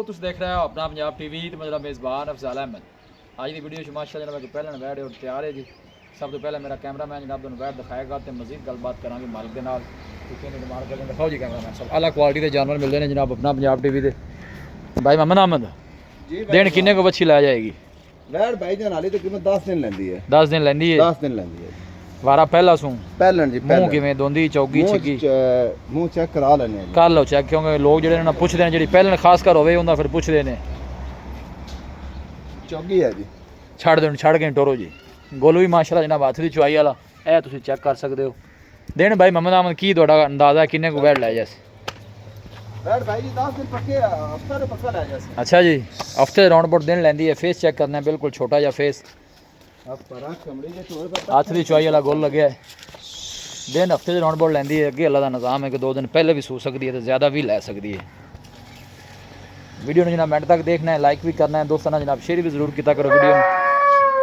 ਤੁਸੀਂ ਦੇਖ ਰਹੇ ਹੋ ਆਪਣਾ ਪੰਜਾਬ ਟੀਵੀ ਤੇ ਮੇਰਾ ਮੇਜ਼ਬਾਨ ਅਫਜ਼ਾਲ ਅਹਿਮਦ। ਅੱਜ ਦੀ ਵੀਡੀਓ 'ਚ ਮਾਸ਼ਾਅੱਲਾ ਜਨਾਬ ਪਹਿਲਾਂ ਵੈਡ ਔਰ ਤਿਆਰ ਹੈ ਜੀ। ਸਭ ਤੋਂ ਪਹਿਲਾਂ ਮੇਰਾ ਕੈਮਰਾਮੈਨ ਜਨਾਬ ਤੁਹਾਨੂੰ ਵੈਡ ਦਿਖਾਏਗਾ ਤੇ ਮਜ਼ੀਦ ਗੱਲਬਾਤ ਕਰਾਂਗੇ ਮਾਲਕ ਦੇ ਨਾਲ। ਤੁਸੀਂ ਇਹਨੂੰ ਡਿਮਾਂਡ ਕਰਦੇ ਦਿਖਾਓ ਜੀ ਕੈਮਰਾਮੈਨ ਸਾਹਿਬ। ਆਲਾ ਕੁਆਲਿਟੀ ਦੇ ਜਾਨਵਰ ਮਿਲਦੇ ਨੇ ਜਨਾਬ ਆਪਣਾ ਪੰਜਾਬ ਟੀਵੀ ਤੇ। भाई मोहम्मद अहमद जी दिन किन्ने को बच्ची ला जाएगी? वैड भाई जान वाली तकरीबन 10 दिन लेंदी है। 10 दिन लेंदी है। 10 दिन लेंदी है। वारा पहला सू पहलन जी मुंह किवें दोंदी चौगी छिकी मुंह चेक करा लेने कर लो चेक क्योंकि लोग जेडे ना पुछदे ने जेडी पहलन खास कर होवे उंदा फिर पुछदे ने। चौगी है जी छड़ के टोरो जी। गोलू भी माशाल्लाह जनाब हाथ दी चुआई वाला ए तुसीं चेक कर सकदे हो। दिन भाई मोहम्मद अहमद की तुहाडा अंदाजा किन्ने को वैड लै जासे? वैड भाई जी 10 दिन पक्के हफ्ता तो पक्का लै जासे। अच्छा जी हफ्ते राउंड अबाउट दिन लैंदी है। फेस चेक करना है बिल्कुल छोटा जा फेस। अब परा कमड़ी जे टोर पर हाथ दी चुआई वाला गोल लगे दिन हफ्ते दे राउंड अबाउट लैंदी है। अगे अल्लाह दा निज़ाम है कि 2 दिन पहले भी सू सकदी है तो ज़्यादा भी लै सकदी है। वीडियो ने जनाब मिनट तक देखना है, लाइक भी करना है, दोस्तों जनाब शेयर भी जरूर किया करो वीडियो में।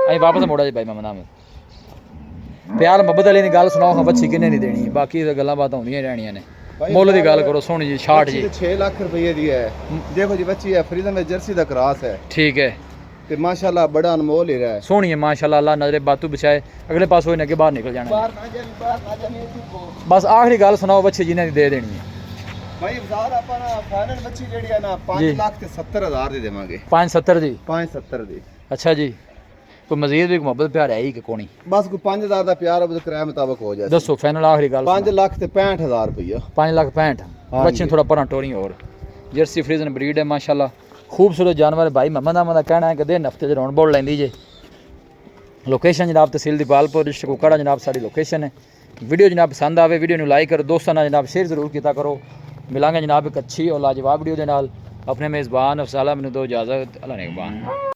अं वापस मोड़ा जी भाई मोहम्मद अहमद प्यार मुहब्बत वाली गल सुनाओ। हाँ बच्ची किन्ने नहीं देनी बाकी गल्लां बातां होंदियां रहनियां ने। मुੱਲ ਦੀ ਗੱਲ ਕਰੋ सोहनी जी 60 जी 6 लाख रुपए दी है। देखो जी बच्ची है फ्रीडम में जर्सी दा क्रॉस है। ठीक है ते माशाल्लाह बड़ा अनमोल ही रहा है। सोहनी है माशाल्लाह। अल्लाह नजरे बातू बिछाए अगले पास होने के बाहर निकल जाना। बाहर ना जाने बस आखिरी गल सुनाओ बच्ची जिन्हें दी दे देनी है। भाई बाजार अपन फाइनल बच्ची जेडी है ना 5,70,000 दी देवांगे। 570 जी 570 दी। अच्छा जी कोई मजीद भी मोहब्बत प्यार है ही कि कोनी? बस कोई 5,000 दा प्यार अब किराए मुताबिक हो जाए। दसो फाइनल आखिरी गल 5,65,000 रुपया। 5,65,000 हाँ बच्चे थोड़ा परा टोरी और जर्सी फ्रीजन ब्रीड है माशाल्लाह। खूबसूरत जानवर है। भाई मोहम्मद अहमद का कहना है कि दिन हफ्ते से राउंड बोर्ड लेंदी जे। लोकेशन जनाब तहसील दीपालपुर डिस्ट्रिक्ट कुकड़ा जनाब सारी लोकेशन है। वीडियो जनाब पसंद आवे वीडियो लाइक करो, दोस्तों ना जनाब शेयर जरूर किया करो। मिलांगे जनाब एक अच्छी और लाजवाब वीडियो के नाल। अपने मेज़बान अफजाल अहमद नूं दो इजाज़त। अल्लाह नेगबान।